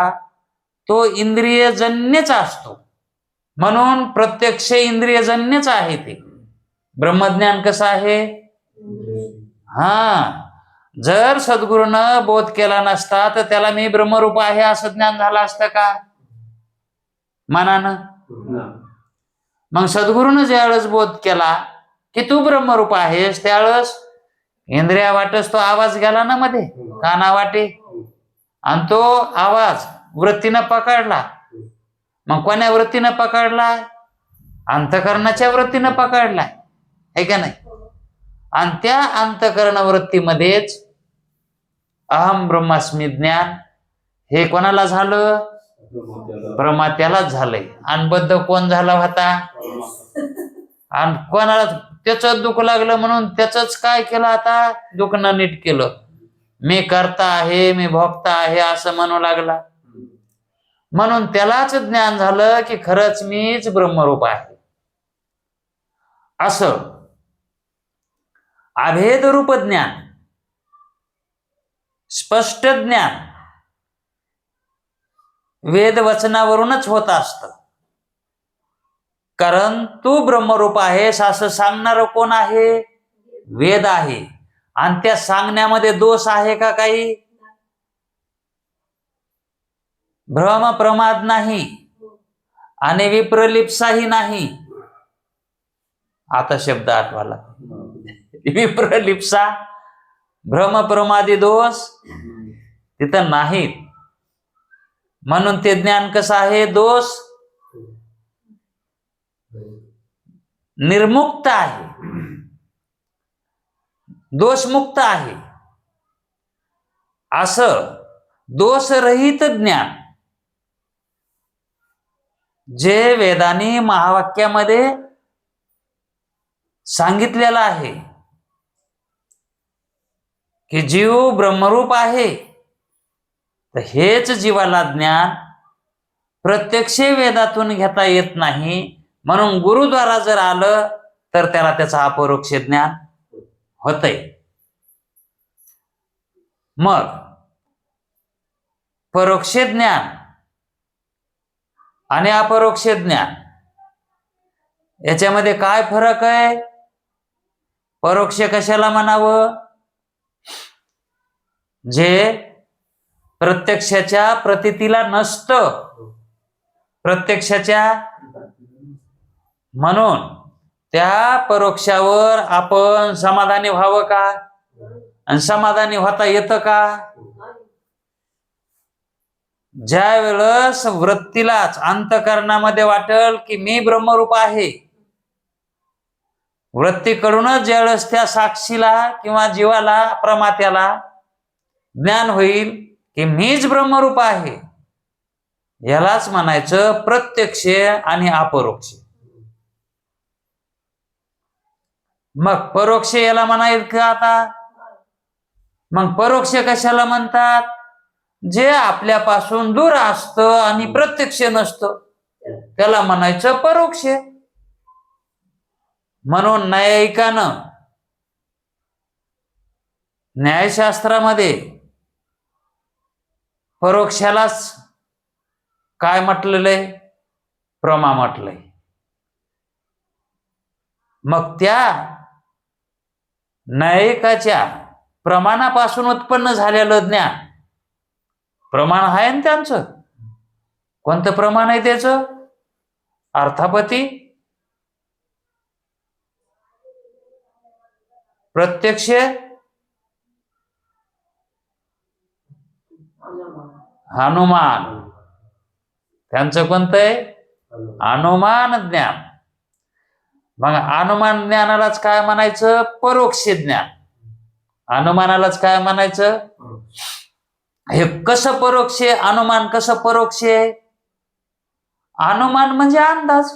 तो इंद्रियजन्यच असतो. म्हणून प्रत्यक्ष इंद्रियजन्यच आहे ते. ब्रह्मज्ञान कसं आहे? हा, जर सद्गुरूनं बोध केला नसता तर त्याला मी ब्रह्मरूप आहे असं ज्ञान झालं असतं का मनानं? मग सद्गुरूनं ज्यावेळेस बोध केला की तू ब्रह्मरूप आहेस, त्यावेळेस इंद्रिया वाटच तो आवाज गेला ना मध्ये काना वाटे, आणि तो आवाज वृत्तीनं पकडला. मग कोण्या वृत्तीनं पकडला? अंतकरणाच्या वृत्तीनं पकडलाय, है का नाही? आणि त्या अंतकरण वृत्तीमध्येच अहम ब्रह्मास्मी ज्ञान हे कोणाला झालं? प्रमात्यालाच झालंय. आणि बद्ध कोण झाला होता? आणि कोणाला त्याच दुःख लागलं म्हणून त्याच काय केलं? आता दुखणं नीट केलं. मी करता आहे, मी भोगता आहे असं म्हणू लागला. म्हणून त्यालाच ज्ञान झालं की खरंच मीच ब्रह्मरूप आहे. असं अभेद रूप ज्ञान, स्पष्ट ज्ञान वेद वचनावरूनच होत असतं. कारण तू ब्रह्मरूप आहेस असं सांगणार कोण आहे? वेद आहे. आणि त्या सांगण्यामध्ये दोष आहे का काही? भ्रम प्रमाद नाही आणि विप्रलिप्साही नाही. आता शब्द आठवाला. विप्रलिप्सा, भ्रम प्रमादी दोष तिथं नाहीत. म्हणून ते ज्ञान कसं आहे? दोष निर्मुक्त आहे, दोषमुक्त आहे. असं दोषरहित ज्ञान जे वेदांनी महावाक्यामध्ये सांगितलेलं आहे की जीव ब्रह्मरूप आहे, तर हेच जीवाला ज्ञान प्रत्यक्ष वेदातून घेता येत नाही. म्हणून गुरुद्वारा जर आलं तर त्याला त्याचं अपरोक्ष ज्ञान होतंय. मग परोक्ष ज्ञान आणि अपरोक्ष ज्ञान याच्यामध्ये काय फरक आहे? परोक्ष कशाला म्हणावं? जे प्रत्यक्षाच्या प्रतीतीला नसतं, प्रत्यक्षाच्या, म्हणून त्या परोक्षावर आपण समाधानी व्हावं का? आणि समाधानी होता येतं का? ज्या वेळेस वृत्तीलाच अंतकरणामध्ये वाटेल की मी ब्रह्मरूप आहे, वृत्तीकडूनच ज्यावेळेस त्या साक्षीला किंवा जीवाला, प्रमात्याला ज्ञान होईल की मीच ब्रह्मरूप आहे, यालाच म्हणायचं प्रत्यक्ष आणि अपरोक्ष. मग परोक्ष याला म्हणायचं का आता? मग परोक्ष कशाला म्हणतात? जे आपल्यापासून दूर असतं आणि प्रत्यक्ष नसतं त्याला म्हणायचं परोक्ष. म्हणून न्यायिकानं न्यायशास्त्रामध्ये परोक्षालाच काय म्हटलेलं आहे? प्रमा म्हटलंय. मग त्या न्यायिकाच्या प्रमाणापासून उत्पन्न झालेलं ज्ञान, प्रमाण आहे ना त्यांचं. कोणतं प्रमाण आहे त्याचं? अर्थापत्ती, प्रत्यक्ष, हनुमान. त्यांचं कोणतं आहे? अनुमान ज्ञान. मग अनुमान ज्ञानालाच काय म्हणायचं? परोक्ष ज्ञान. अनुमानालाच काय म्हणायचं? हे कसं परोक्ष? अनुमान कसं परोक्ष? अनुमान म्हणजे अंदाज.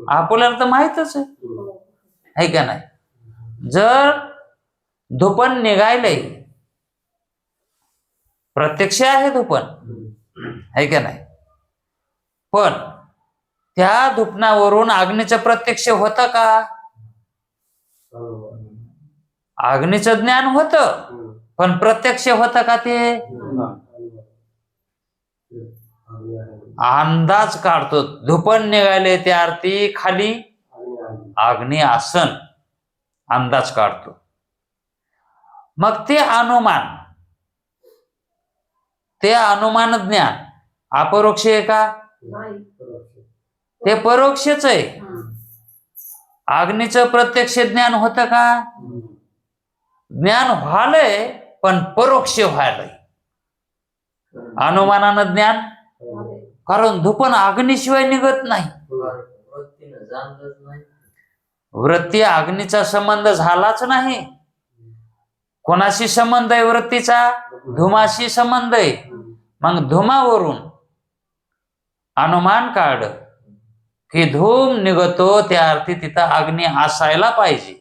आपल्याला तर माहितच आहे का नाही? जर धुपण निघायलंय, प्रत्यक्ष आहे धुपण, आहे का नाही? पण त्या धुपणावरून अग्नीचं प्रत्यक्ष होतं का? अग्नीचं ज्ञान होतं, पण प्रत्यक्ष होतं का? ते अंदाज काढतो. धुपण निघाले त्या आरती खाली अग्नी आसन, अंदाज काढतो. मग ते अनुमान, ते अनुमान ज्ञान अपरोक्ष आहे का? ते परोक्षच आहे. अग्नीचं प्रत्यक्ष ज्ञान होतं का? ज्ञान व्हालंय पण परोक्ष व्हायलंय. अनुमानानं ज्ञान, कारण धुपण अग्नीशिवाय निघत नाही. वृत्ती अग्नीचा संबंध झालाच नाही. कोणाशी संबंध आहे वृत्तीचा? धुमाशी संबंध आहे. मग धुमावरून अनुमान काढ की धूम निघतो, त्या अर्थी तिथं अग्नी असायला पाहिजे.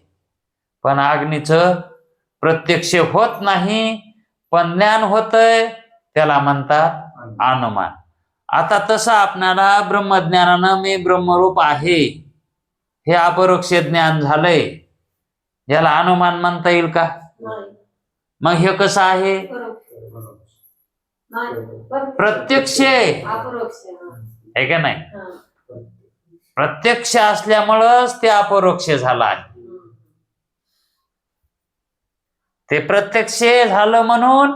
पण अग्नीचं प्रत्यक्ष होत नाही, पण ज्ञान होतंय, त्याला म्हणतात अनुमान. आता तसं आपणाला ब्रह्मज्ञानानं मी ब्रह्मरूप आहे हे अपरोक्ष ज्ञान झालंय, याला अनुमान म्हणता येईल का? मग हे कसं आहे? प्रत्यक्ष आहे का नाही? प्रत्यक्ष असल्यामुळंच ते अपरोक्ष झालं आहे. ते प्रत्यक्ष झालं म्हणून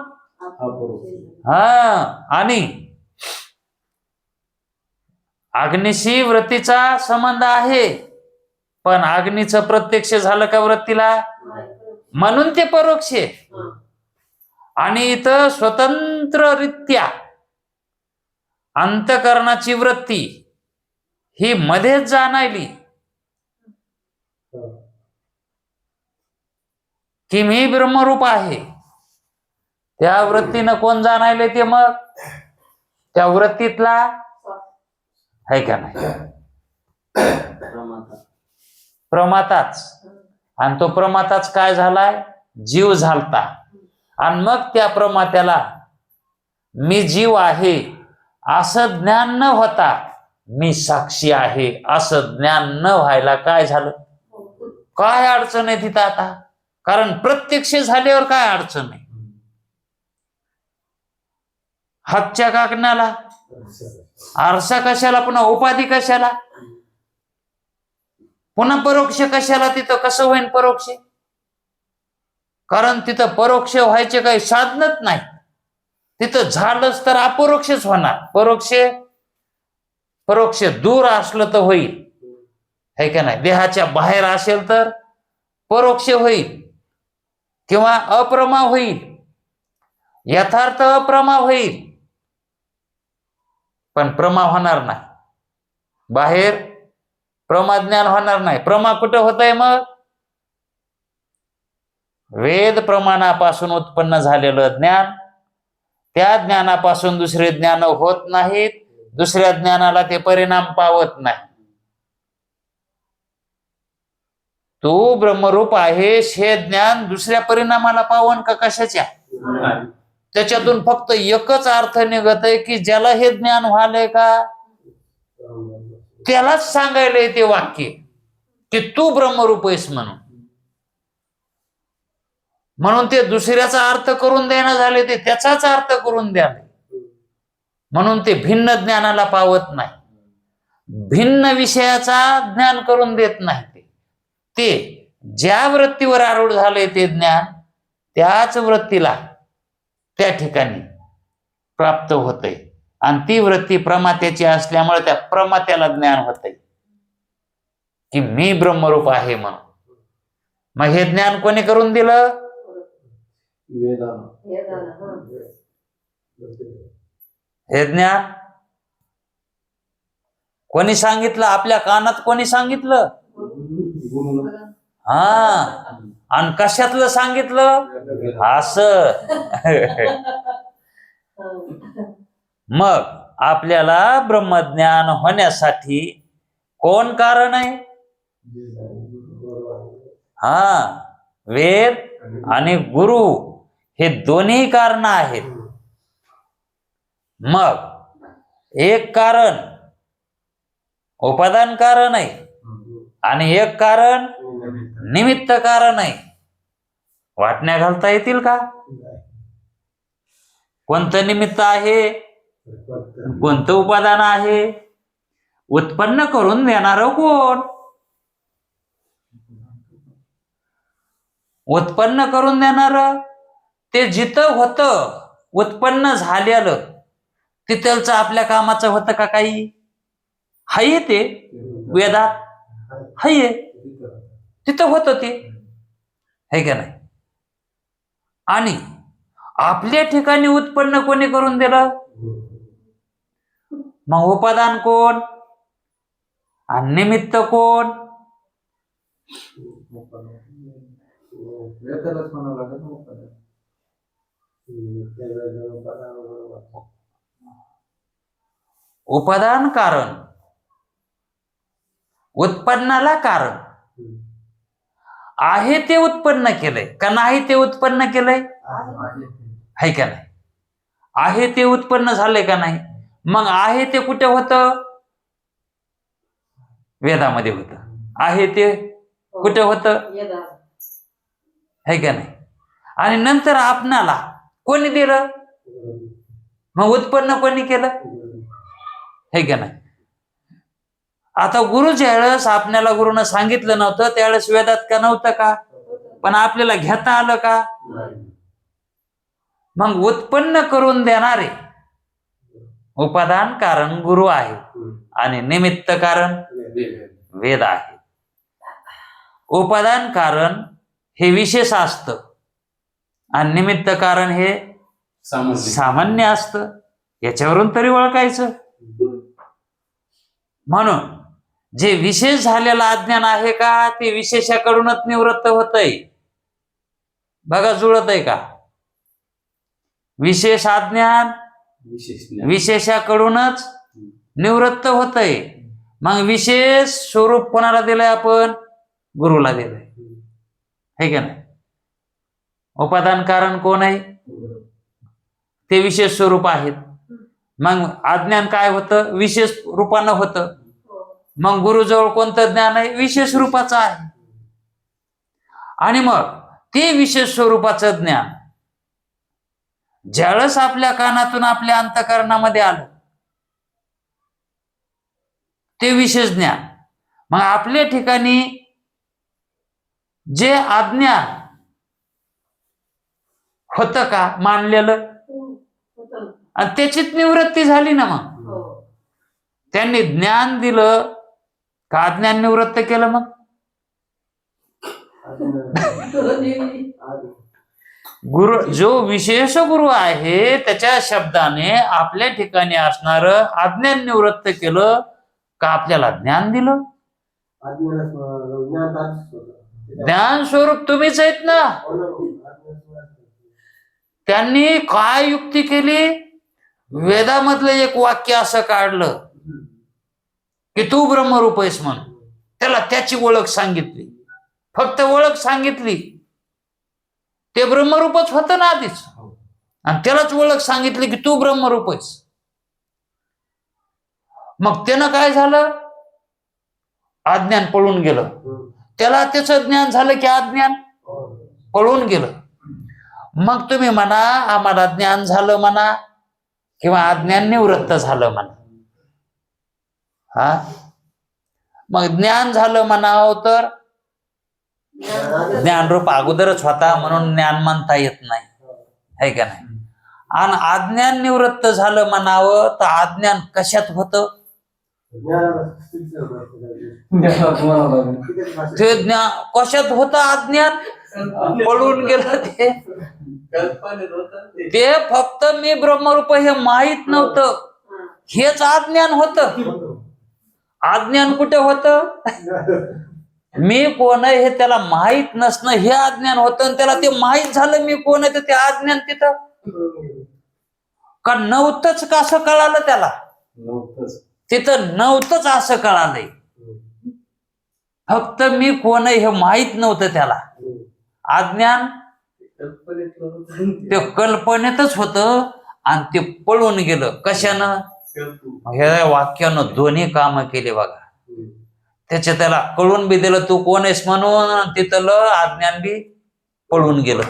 आणि अग्नीशी वृत्तीचा संबंध आहे, पण अग्नीचं प्रत्यक्ष झालं का वृत्तीला? म्हणून ते परोक्ष. आणि इथं स्वतंत्ररित्या अंतःकरणाची वृत्ती ही मध्येच जाणायली की मी ब्रह्मरूप आहे. त्या वृत्तीनं कोण जाणायले? ते मग त्या वृत्तीतला आहे का नाही? प्रमाताच. आणि तो प्रमाताच काय झालाय? जीव झालता. आणि मग त्या प्रमात्याला मी जीव आहे असं ज्ञान न होता मी साक्षी आहे असं ज्ञान न व्हायला काय झालं? काय अडचण आहे तिथं आता? कारण प्रत्यक्ष झाल्यावर काय अडचण आहे? हातच्या काकणाला आरसा कशाला? पुन्हा उपाधी कशाला? पुन्हा परोक्ष कशाला? तिथं कसं होईल परोक्ष? कारण तिथं परोक्ष व्हायचे काही साधनच नाही. तिथं झालंच तर अपरोक्षच होणार. परोक्ष दूर असलं तर होईल, है का नाही? देहाच्या बाहेर असेल तर परोक्ष होईल किंवा अप्रमा होईल, यथार्थ अप्रमा होईल, पण प्रमा होणार नाही. बाहेर प्रमाज्ञान होणार नाही. प्रमा कुठं होतंय मग? वेद प्रमाणापासून उत्पन्न झालेलं ज्ञान, त्या ज्ञानापासून दुसरे ज्ञान होत नाहीत. दुसऱ्या ज्ञानाला ते परिणाम पावत नाही. तू ब्रह्मरूप आहेस हे ज्ञान दुसऱ्या परिणामाला पावन का कशाच्या? त्याच्यातून फक्त एकच अर्थ निघत आहे की ज्याला हे ज्ञान व्हालंय का त्यालाच सांगायलंय ते वाक्य की तू ब्रह्मरूप आहेस म्हणून. म्हणून ते दुसऱ्याचा अर्थ करून देणं झाले, ते त्याचाच अर्थ करून द्याले. म्हणून ते भिन्न ज्ञानाला पावत नाही, भिन्न विषयाचा ज्ञान करून देत नाही. ते ज्या वृत्तीवर आरूढ झाले ते ज्ञान त्याच वृत्तीला त्या ठिकाणी प्राप्त होतंय. आणि ती वृत्ती प्रमात्याची असल्यामुळे त्या प्रमात्याला ज्ञान होतंय की मी ब्रह्मरूप आहे म्हणून. मग हे ज्ञान कोणी करून दिलं? हे ज्ञान कोणी सांगितलं? आपल्या कानात कोणी सांगितलं? आणि कशातलं सांगितलं? असं. मग आपल्याला ब्रह्मज्ञान होण्यासाठी कोण कारण आहे? वेद आणि गुरु हे दोन्ही कारण आहेत. मग एक कारण उपादान कारण आहे आणि एक कारण निमित्त कारण आहे. वाटण्या घालता येतील का? कोणतं निमित्त आहे, कोणतं उपादान आहे? उत्पन्न करून देणार कोण? उत्पन्न करून देणार ते जिथं होतं उत्पन्न झालेलं तिथलचं आपल्या कामाचं होतं का काही? हाय ते वेदात हाय. तिथं होतं ते, है का नाही? आणि आपल्या ठिकाणी उत्पन्न कोणी करून दिलं? मग उपादान कोण आणि निमित्त कोण? उपादान कारण, उत्पन्नाला कारण आहे ते उत्पन्न केलंय का नाही ते उत्पन्न केलंय? आहे का नाही? आहे ते उत्पन्न झालंय का नाही? मग आहे ते कुठे होतं? वेदामध्ये होतं. आहे ते कुठे होतं? है का नाही? आणि नंतर आपणाला कोणी दिलं? मग उत्पन्न कोणी केलं? है का नाही? आता गुरु ज्यावेळेस आपल्याला गुरुनं सांगितलं नव्हतं त्यावेळेस वेदात का नव्हतं का? पण आपल्याला घेता आलं का? मग उत्पन्न करून देणारे उपादान कारण गुरु आहे आणि निमित्त कारण वेद आहे. उपादान कारण हे विशेष असतं आणि निमित्त कारण हे सामान्य असतं. याच्यावरून तरी ओळखायचं. म्हणून जे विशेष झालेलं अज्ञान आहे का ते विशेषाकडूनच निवृत्त होतंय. बघा, जुळत आहे का? विशेष अज्ञान विशेषाकडूनच निवृत्त होतंय. मग विशेष स्वरूप कोणाला दिलंय? आपण गुरुला दिलंय, है का नाही? उपादान कारण कोण आहे? ते विशेष स्वरूप आहेत. मग अज्ञान काय होतं? विशेष रूपानं होतं. मग गुरुजवळ कोणतं ज्ञान आहे? विशेष रूपाचं आहे. आणि मग ते विशेष स्वरूपाचं ज्ञान ज्यावेळेस आपल्या कानातून आपल्या अंतःकरणामध्ये आलं ते विशेष ज्ञान, मग आपल्या ठिकाणी जे अज्ञान होतं का मानलेलं, आणि त्याचीच निवृत्ती झाली ना. मग त्यांनी ज्ञान दिलं का अज्ञान निवृत्त केलं? मग गुरु जो विशेष गुरु आहे त्याच्या शब्दाने आपल्या ठिकाणी असणार अज्ञान निवृत्त केलं का आपल्याला ज्ञान दिलं? ज्ञान स्वरूप तुम्हीच आहेत ना. त्यांनी काय युक्ती केली? वेदामधलं एक वाक्य असं काढलं की तू ब्रह्मरूप आहेस म्हणून. त्याला त्याची ओळख सांगितली, फक्त ओळख सांगितली. ते ब्रह्मरूपच होतं ना आधीच, आणि त्यालाच ओळख सांगितली की तू ब्रह्मरूप आहेस. मग त्यानं काय झालं? अज्ञान पळून गेलं. त्याला त्याचं ज्ञान झालं की अज्ञान पळून गेलं. मग तुम्ही म्हणा आम्हाला ज्ञान झालं म्हणा किंवा अज्ञान निवृत्त झालं म्हणा. हा, मग ज्ञान झालं म्हणावं तर ज्ञानरूप अगोदरच होता म्हणून ज्ञान म्हणता येत नाही, है का नाही? आणि अज्ञान निवृत्त झालं म्हणावं तर अज्ञान कशात होतं? ते ज्ञान कशात होतं? अज्ञान पळून गेलं. ते फक्त मी ब्रह्मरूप हे माहित नव्हतं, हेच अज्ञान होतं. अज्ञान कुठे होतं? मी कोण आहे हे त्याला माहित नसणं हे अज्ञान होतं. आणि त्याला ते माहित झालं मी कोण आहे तर ते अज्ञान तिथं का नव्हतंच का असं कळालं त्याला? तिथं नव्हतंच असं कळालंय. फक्त मी कोण आहे हे माहित नव्हतं त्याला. अज्ञान ते कल्पनेतच होतं आणि ते पळून गेलं. कशानं? ह्या वाक्यानं दोन्ही कामं केली बघा. त्याच्या त्याला कळून बी दिलं तू कोण आहेस म्हणून, तिथलं अज्ञान बी पळून गेलं.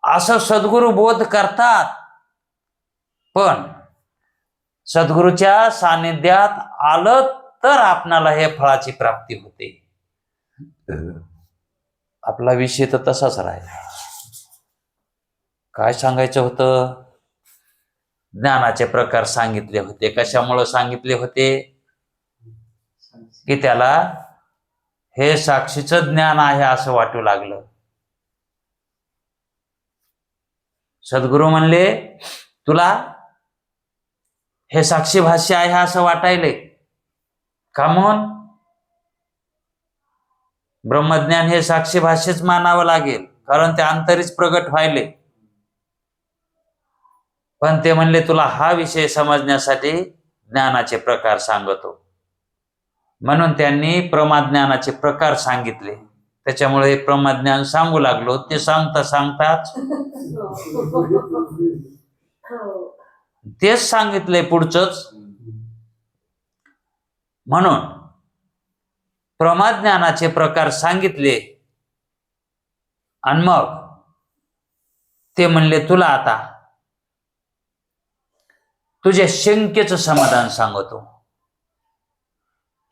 असं सद्गुरु बोध करतात. पण सद्गुरूच्या सानिध्यात आलं तर आपणाला हे फळाची प्राप्ती होते. आपला विषय तर तसाच राहिला. काय सांगायचं होतं? ज्ञानाचे प्रकार सांगितले होते. कशामुळे सांगितले होते? की त्याला हे साक्षीचं ज्ञान आहे असं वाटू लागलं. सद्गुरु म्हणले तुला हे साक्षी भाष्य आहे असं वाटायले का? म्हणून ब्रह्मज्ञान हे साक्षी भाष्यच मानावं लागेल, कारण ते अंतरीच प्रगट व्हायले. पण ते म्हणले तुला हा विषय समजण्यासाठी ज्ञानाचे प्रकार सांगतो. म्हणून त्यांनी प्रमाज्ञानाचे प्रकार सांगितले. त्याच्यामुळे प्रमाज्ञान सांगू लागलो. ते सांगता सांगताच तेच सांगितले पुढचंच. म्हणून प्रमाज्ञानाचे प्रकार सांगितले आणि मग ते म्हणले तुला आता तुझ्या शंकेचं समाधान सांगतो.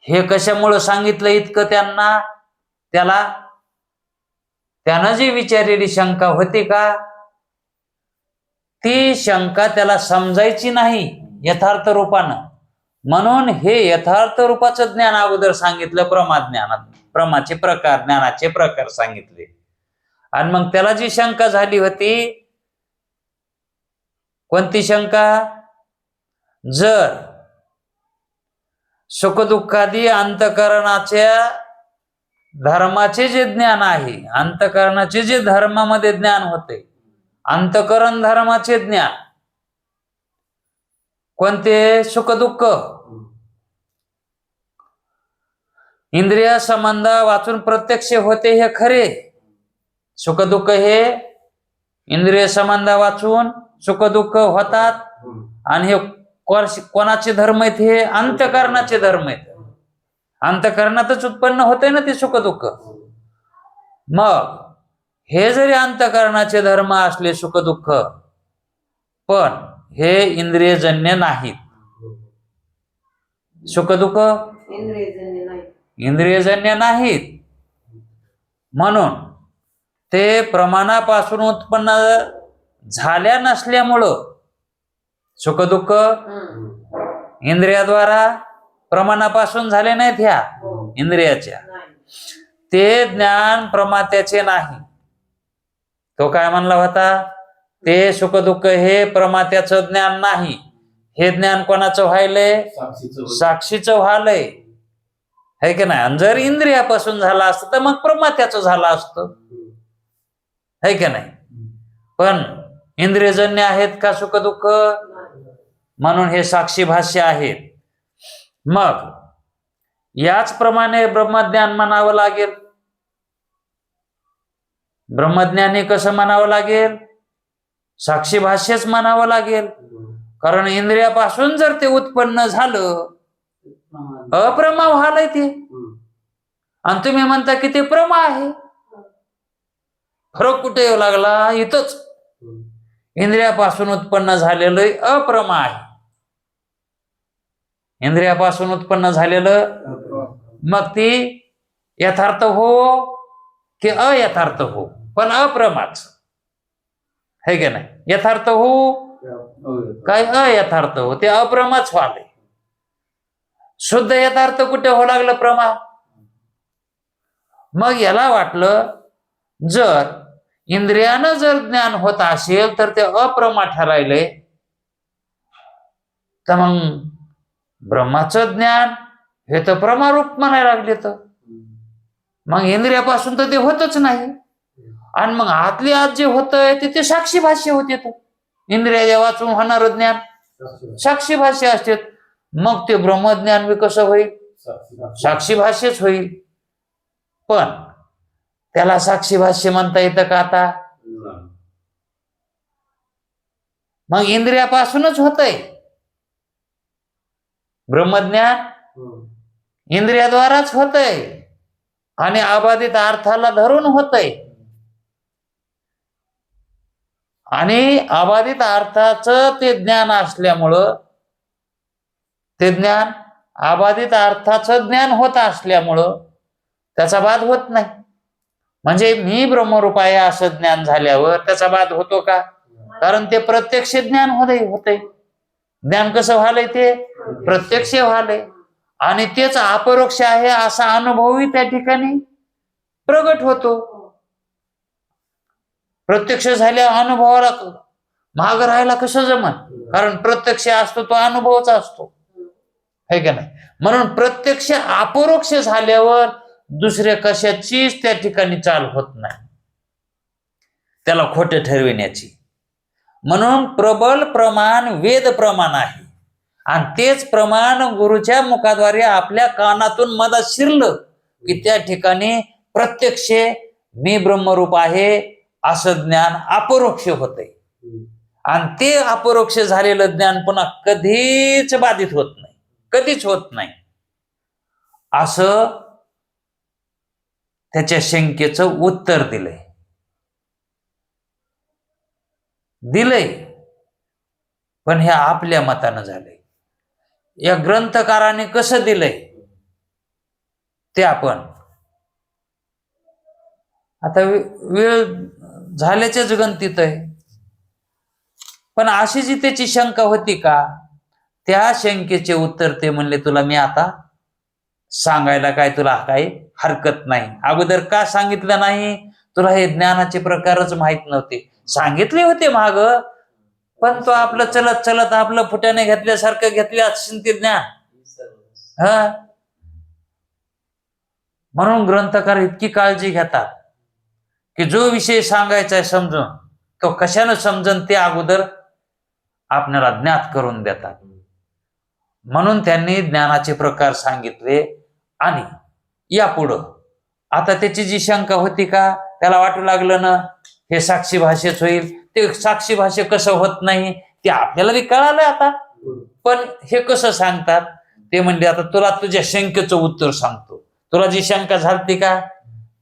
हे कशामुळं सांगितलं इतकं त्यांना? त्यानं जी विचारलेली शंका होती का, ती शंका त्याला समजायची नाही यथार्थ रूपानं. म्हणून हे यथार्थ रूपाचं ज्ञान अगोदर सांगितलं. प्रमाज्ञानात प्रमाचे प्रकार, ज्ञानाचे प्रकार सांगितले. आणि मग त्याला जी शंका झाली होती, कोणती शंका? जर सुखदुःखादी अंतःकरणाच्या धर्माचे जे ज्ञान आहे, अंतःकरणाचे जे धर्मामध्ये ज्ञान होते, अंतःकरण धर्माचे ज्ञान कोणते? सुखदुःख इंद्रिय संबंध वाचून प्रत्यक्ष होते हे खरे. सुखदुःख हे इंद्रिय संबंध वाचून सुखदुःख होतात. आणि हे कोणाचे धर्म आहेत? हे अंतःकरणाचे धर्म आहेत. अंतःकरणातच उत्पन्न होते ना ते सुखदुःख. मग हे जरी अंतःकरणाचे धर्म असले सुखदुःख, पण हे इंद्रियजन्य नाहीत. सुखदुःख इंद्रियजन्य नाहीत. म्हणून ते प्रमाणापासून उत्पन्न झाल्या नसल्यामुळं सुखदुःख इंद्रियाद्वारा प्रमाणापासून झाले नाहीत. ह्या इंद्रियाच्या ते ज्ञान प्रमात्याचे नाही. तो काय म्हणला होता? ते सुखदुःख हे प्रमात्याचं ज्ञान नाही. हे ज्ञान कोणाचं व्हायलंय? साक्षीचं व्हायलंय, है की नाही? आणि जर इंद्रियापासून झाला असतं तर मग प्रमात्याचं झालं असतं, है की नाही? पण इंद्रियजन्य आहेत का सुखदुःख? म्हणून हे साक्षी भाष्य आहेत. मग याचप्रमाणे ब्रह्मज्ञान म्हणावं लागेल. ब्रह्मज्ञानी कसं म्हणावं लागेल? साक्षी भाष्यच म्हणावं लागेल. कारण इंद्रियापासून जर ते उत्पन्न झालं, अप्रमा व्हायलंय ते, आणि तुम्ही म्हणता की ते प्रमा आहे. फरक कुठे येऊ लागला? इथंच. इंद्रियापासून उत्पन्न झालेलं अप्रमा आहे. इंद्रियापासून उत्पन्न झालेलं मग ती यथार्थ हो की अयथार्थ हो, पण अप्रमाच, है की नाही? यथार्थ हो काय अयथार्थ हो, ते अप्रमाच व्हाले. शुद्ध यथार्थ कुठे हो लागलं? प्रमा. मग याला वाटलं जर इंद्रियानं जर ज्ञान होत असेल तर ते अप्रमा ठरायले, तर मग ब्रह्माचं ज्ञान हे तर प्रमारूप म्हणायला लागले. तर मग इंद्रियापासून तर ते होतच नाही. आणि मग आतली आत जे होतंय ते साक्षी भाष्य होते. तर इंद्रिया वाचून होणार ज्ञान साक्षी भाष्य असते. मग ते ब्रह्मज्ञान बी कसं होईल? साक्षी भाष्यच होईल. पण त्याला साक्षी भाष्य म्हणता येतं का आता? मग इंद्रियापासूनच होतंय ब्रह्मज्ञान, इंद्रियाद्वाराच होतंय आणि अबाधित अर्थाला धरून होतंय. आणि अबाधित अर्थाचं ते ज्ञान असल्यामुळं, ते ज्ञान अबाधित अर्थाचं ज्ञान होत असल्यामुळं त्याचा बाध होत नाही. म्हणजे मी ब्रह्मरूप आहे असं ज्ञान झाल्यावर त्याचा बाध होतो का? कारण ते प्रत्यक्ष ज्ञान होते. ज्ञान कसं व्हालंय? ते प्रत्यक्ष व्हालंय. आणि तेच अपरोक्ष आहे असा अनुभवही त्या ठिकाणी प्रगट होतो. प्रत्यक्ष झाल्या अनुभवाला माग राहायला कसं जमन? कारण प्रत्यक्ष असतो तो अनुभवच असतो, है का नाही? म्हणून प्रत्यक्ष अपरोक्ष झाल्यावर दुसऱ्या कशाचीच त्या ठिकाणी चाल होत नाही त्याला खोटे ठरविण्याची. म्हणून प्रबल प्रमाण वेद प्रमाण आहे आणि तेच प्रमाण गुरुच्या मुखाद्वारे आपल्या कानातून मधात शिरलं की त्या ठिकाणी प्रत्यक्ष मी ब्रह्मरूप आहे असं ज्ञान अपरोक्ष होतंय. आणि ते अपरोक्ष झालेलं ज्ञान पुन्हा कधीच बाधित होत नाही, कधीच होत नाही. असं त्याच्या शंकेचं उत्तर दिलंय. पण हे आपल्या मतानं झालंय. या ग्रंथकाराने कसं दिलंय ते आपण आता वेळ झाल्याच्याच गणतीत आहे. पण अशी जी त्याची शंका होती का, त्या शंकेचे उत्तर ते म्हणले तुला मी आता सांगायला काय तुला काही हरकत नाही. अगोदर का सांगितलं नाही? तुला हे ज्ञानाचे प्रकारच माहित नव्हते. सांगितले होते माग, पण तो आपलं चलत चलत आपलं फुट्याने घेतल्यासारखं घेतले असेल ते ज्ञान. हा, म्हणून ग्रंथकार इतकी काळजी घेतात की जो विषय सांगायचा आहे समजून तो कशानं समजून ते अगोदर आपल्याला ज्ञात करून देतात. म्हणून त्यांनी ज्ञानाचे प्रकार सांगितले. आणि यापुढं आता त्याची जी शंका होती का, त्याला वाटू लागलं ना हे साक्षी भाषेच होईल, ते साक्षी भाषे कसं होत नाही ते आपल्याला बी कळालं आता. पण हे कसं सांगतात ते म्हणजे आता तुला तुझ्या शंकेचं उत्तर सांगतो. तुला जी शंका झालती का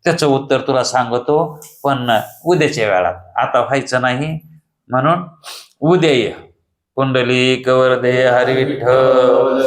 त्याचं उत्तर तुला सांगतो, पण उद्याच्या वेळात, आता व्हायचं नाही. म्हणून उद्या ये. पुंडलिक वरदे हरी विठ्ठल.